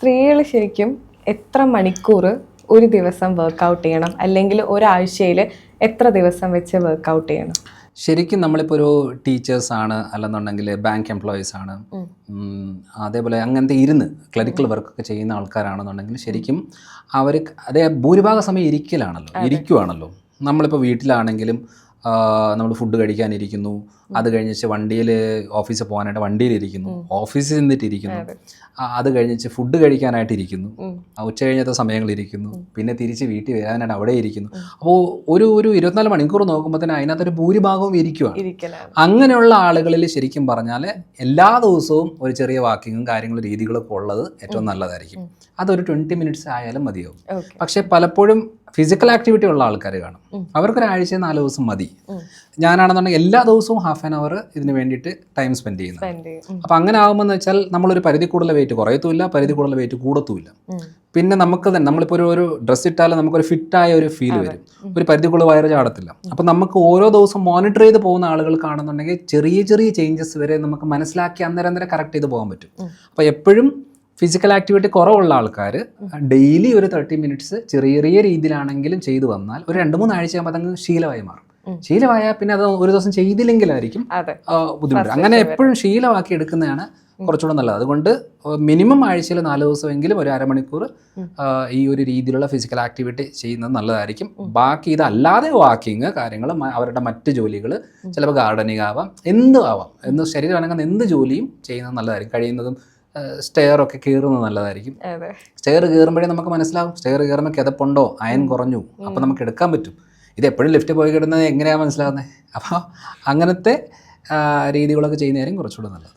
സ്ത്രീകൾ ശരിക്കും എത്ര മണിക്കൂർ ഒരു ദിവസം വർക്കൗട്ട് ചെയ്യണം, അല്ലെങ്കിൽ ഒരാഴ്ചയിൽ എത്ര ദിവസം വെച്ച് വർക്കൗട്ട് ചെയ്യണം? ശരിക്കും നമ്മളിപ്പോൾ ഒരു ടീച്ചേഴ്സാണ്, അല്ലെന്നുണ്ടെങ്കിൽ ബാങ്ക് എംപ്ലോയീസ് ആണ്, അതേപോലെ അങ്ങനത്തെ ക്ലറിക്കൽ വർക്കൊക്കെ ചെയ്യുന്ന ആൾക്കാരാണെന്നുണ്ടെങ്കിൽ ശരിക്കും അവർ ഭൂരിഭാഗം സമയം ഇരിക്കുവാണല്ലോ. നമ്മളിപ്പോൾ വീട്ടിലാണെങ്കിലും നമ്മൾ ഫുഡ് കഴിക്കാനിരിക്കുന്നു, അത് കഴിഞ്ഞിട്ട് വണ്ടിയിൽ ഓഫീസിൽ പോകാനായിട്ട് വണ്ടിയിലിരിക്കുന്നു, ഓഫീസിൽ നിന്നിട്ടിരിക്കുന്നു, അത് കഴിഞ്ഞിട്ട് ഫുഡ് കഴിക്കാനായിട്ട് ഇരിക്കുന്നു, ഉച്ച കഴിഞ്ഞത്തെ സമയങ്ങളിരിക്കുന്നു, പിന്നെ തിരിച്ച് വീട്ടിൽ വരാനായിട്ട് അവിടെ ഇരിക്കുന്നു. അപ്പോൾ ഒരു 24 മണിക്കൂർ നോക്കുമ്പോൾ തന്നെ അതിനകത്തൊരു ഭൂരിഭാഗവും ഇരിക്കുകയാണ്. അങ്ങനെയുള്ള ആളുകളിൽ ശരിക്കും പറഞ്ഞാൽ എല്ലാ ദിവസവും ഒരു ചെറിയ വാക്കിങ്ങും കാര്യങ്ങളും രീതികളൊക്കെ ഉള്ളത് ഏറ്റവും നല്ലതായിരിക്കും. അതൊരു 20 മിനിറ്റ്സ് ആയാലും മതിയാവും. പക്ഷേ പലപ്പോഴും ഫിസിക്കൽ ആക്ടിവിറ്റി ഉള്ള ആൾക്കാർ കാണും, അവർക്കൊരാഴ്ച 4 ദിവസം മതി. ഞാനാണെന്നുണ്ടെങ്കിൽ എല്ലാ ദിവസവും ഹാഫ് ആൻ അവർ ഇതിന് വേണ്ടിയിട്ട് ടൈം സ്പെൻഡ് ചെയ്യുന്നത്. അപ്പം അങ്ങനെ ആകുമ്പോൾ വെച്ചാൽ നമ്മളൊരു പരിധി കൂടുതൽ വെയിറ്റ് കുറയത്തുമില്ല, പരിധി കൂടുതൽ വെയിറ്റ് കൂടത്തുമില്ല. പിന്നെ നമുക്ക് തന്നെ നമ്മളിപ്പോൾ ഒരു ഡ്രസ്സ് ഇട്ടാലും നമുക്കൊരു ഫിറ്റായ ഒരു ഫീൽ വരും, ഒരു പരിധി കൂടുതൽ വയറ് ചാടത്തില്ല. അപ്പം നമുക്ക് ഓരോ ദിവസം മോണിറ്റർ ചെയ്ത് പോകുന്ന ആളുകൾ കാണുന്നുണ്ടെങ്കിൽ ചെറിയ ചെറിയ ചേഞ്ചസ് വരെ നമുക്ക് മനസ്സിലാക്കി അന്നേരം കറക്റ്റ് ചെയ്ത് പോകാൻ പറ്റും. അപ്പോൾ എപ്പോഴും ഫിസിക്കൽ ആക്ടിവിറ്റി കുറവുള്ള ആൾക്കാർ ഡെയിലി ഒരു 30 മിനിറ്റ്സ് ചെറിയ ചെറിയ രീതിയിലാണെങ്കിലും ചെയ്തു വന്നാൽ ഒരു 2-3 ആഴ്ചയാകുമ്പോൾ അതങ്ങ് ശീലമായി മാറും. ശീലമായാൽ പിന്നെ അത് ഒരു ദിവസം ചെയ്തില്ലെങ്കിലായിരിക്കും ബുദ്ധിമുട്ട്. അങ്ങനെ എപ്പോഴും ശീലമാക്കി എടുക്കുന്നതാണ് കുറച്ചുകൂടെ നല്ലത്. അതുകൊണ്ട് മിനിമം ആഴ്ചയിൽ 4 ദിവസമെങ്കിലും ഒരു അരമണിക്കൂർ ഈ ഒരു രീതിയിലുള്ള ഫിസിക്കൽ ആക്ടിവിറ്റി ചെയ്യുന്നത് നല്ലതായിരിക്കും. ബാക്കി ഇതല്ലാതെ വാക്കിങ് കാര്യങ്ങൾ, അവരുടെ മറ്റ് ജോലികൾ, ചിലപ്പോൾ ഗാർഡനിങ് ആവാം, എന്തും ആവാം, ശരീരം അനങ്ങുന്ന എന്ത് ജോലിയും ചെയ്യുന്നത് നല്ലതായിരിക്കും. കഴിയുന്നതും സ്റ്റെയറൊക്കെ കയറുന്നത് നല്ലതായിരിക്കും. സ്റ്റെയർ കയറുമ്പോഴേ നമുക്ക് മനസ്സിലാവും സ്റ്റെയർ കയറുമ്പോൾ കിതപ്പുണ്ടോ, അയൺ കുറഞ്ഞു, അപ്പോൾ നമുക്ക് എടുക്കാൻ പറ്റും. ഇത് എപ്പോഴും ലിഫ്റ്റ് പോയി കിടന്നത് എങ്ങനെയാണ് മനസ്സിലാകുന്നത്? അപ്പോൾ അങ്ങനത്തെ രീതികളൊക്കെ ചെയ്യുന്നതായിരിക്കും കുറച്ചുകൂടെ നല്ലത്.